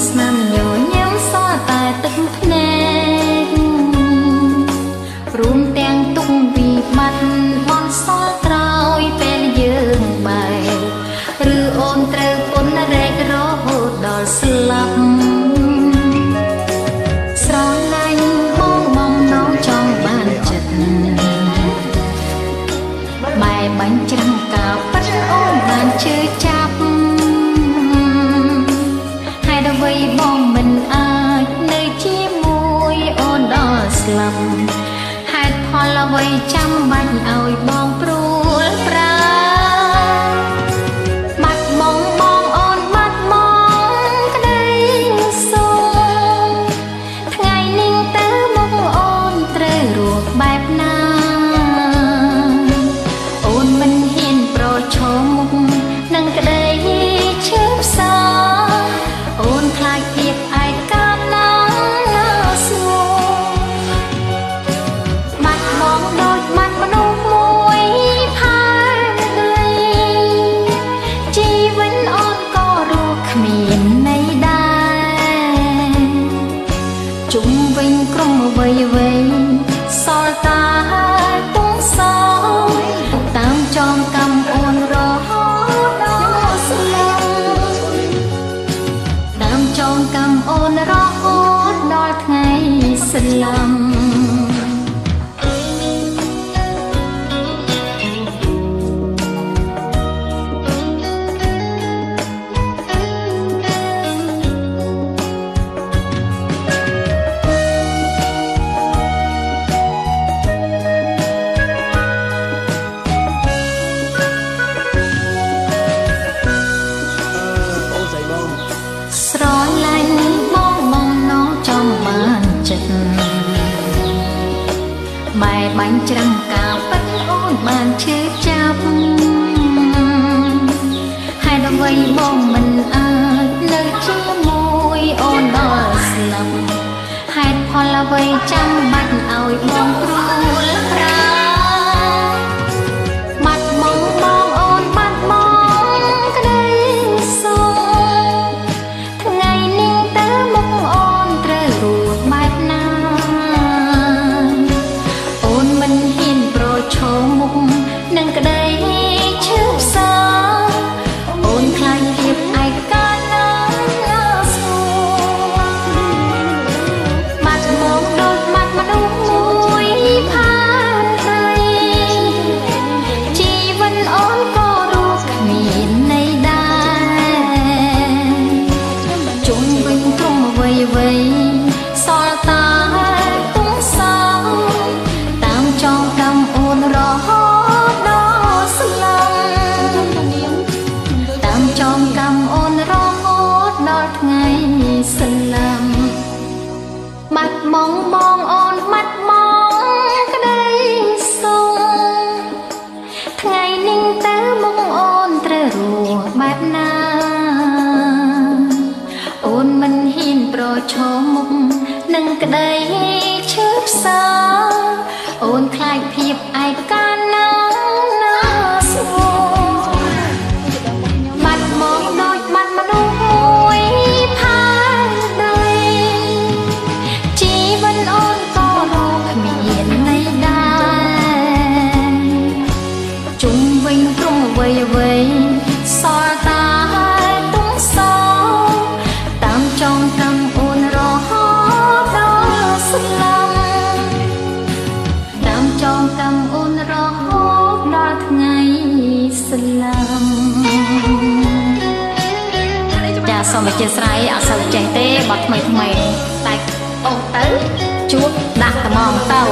ស្នាមញញឹមសល់តែទឹកភ្នែករួមទាំងទុកវិបត្តិបនសល់ក្រោយពេលយើងបែកឬអូនត្រូវពន្ធរែករហូតដល់ស្លាប់ស្រឡាញ់បងបំណងចង់បានចិត្តបែបាញ់ច្រាំងការពិតអូនបានជឿចាប់អ្វីបងមិនអាចនៅជាមួយអូនដល់ស្លាប់ហេតុផលអ្វីចាំបាច់ឲ្យបងព្រួលប្រាបាត់បង់បងអូនបាត់បង់ក្តីសុខថ្ងៃនេះទៅមុខអូនត្រូវរស់បែបណាអូនមិនហ៊ានប្រឈមមុខនឹងក្តីឈឺផ្សាអូនខ្លាចភាពឯកាណាស្ងួនបាត់បង់ដូចបាត់មនុស្សមួយផែនដីជីវិតអូនក៏រស់គ្មានន័យដែរជុំវិញក្រុមអ្វីសល់តាទុំសោតាមចងកម្មអូនរហូតដល់ស្លាប់តាមចងកម្មអូនរហូតដល់ថ្ងៃស្លាប់ស្រឡាញ់បងបំណងចង់បានចិត្តបែបាញ់ច្រាំងការពិតអូនបានឈឺចាប់ហេតុអ្វីបងមិនអាចនៅជាមួយអូនដល់ស្លាប់ហេតុផលអ្វីចាំបាច់ឲ្យបងព្រួលប្រាបាត់បង់បងអូនបាត់បង់ក្តីសុខថ្ងៃនេះទៅមុខអូនត្រូវរស់បែបណាអូនមិនហ៊ានប្រឈមមុខនឹងក្តីឈឺផ្សាអូនខ្លាចភាពឯកាណាស្ងួនបាត់បង់ដូចបាត់មនុស្សមួយផែនដីជីវិតអូនក៏រស់គ្មានន័យដែរជុំវិញក្រុមអ្វីសល់តាទុំសោតាមចងកម្មអូនរហូតដល់ស្លាប់តាមចងកម្មអូនរហូតដល់ថ្ងៃស្លាប់បាត់បង់បងអូនបាត់បង់ក្តីសុខថ្ងៃនេះទៅមុខអូនត្រូវរស់បែបណាអូនមិនហ៊ានប្រឈមមុខនឹងក្តីឈឺផ្សាអូនខ្លាចភាពឯកាណាស្ងួនបាត់បង់ដូចបាត់មនុស្សមួយផែនដីជីវិតអូនក៏រស់គ្មានន័យដែរជុំវិញក្រុមអ្វីសល់តាទុំសោតាមចងកម្មអូនរហូតដល់ស្លាប់តាមចងកម្មអូនរហូតដល់ថ្ងៃស្លាប់ចាសូមអធិស្ឋានអត់សូវចេះទេបទថ្មីតែអូទៅជួបដាក់ត្មងទៅ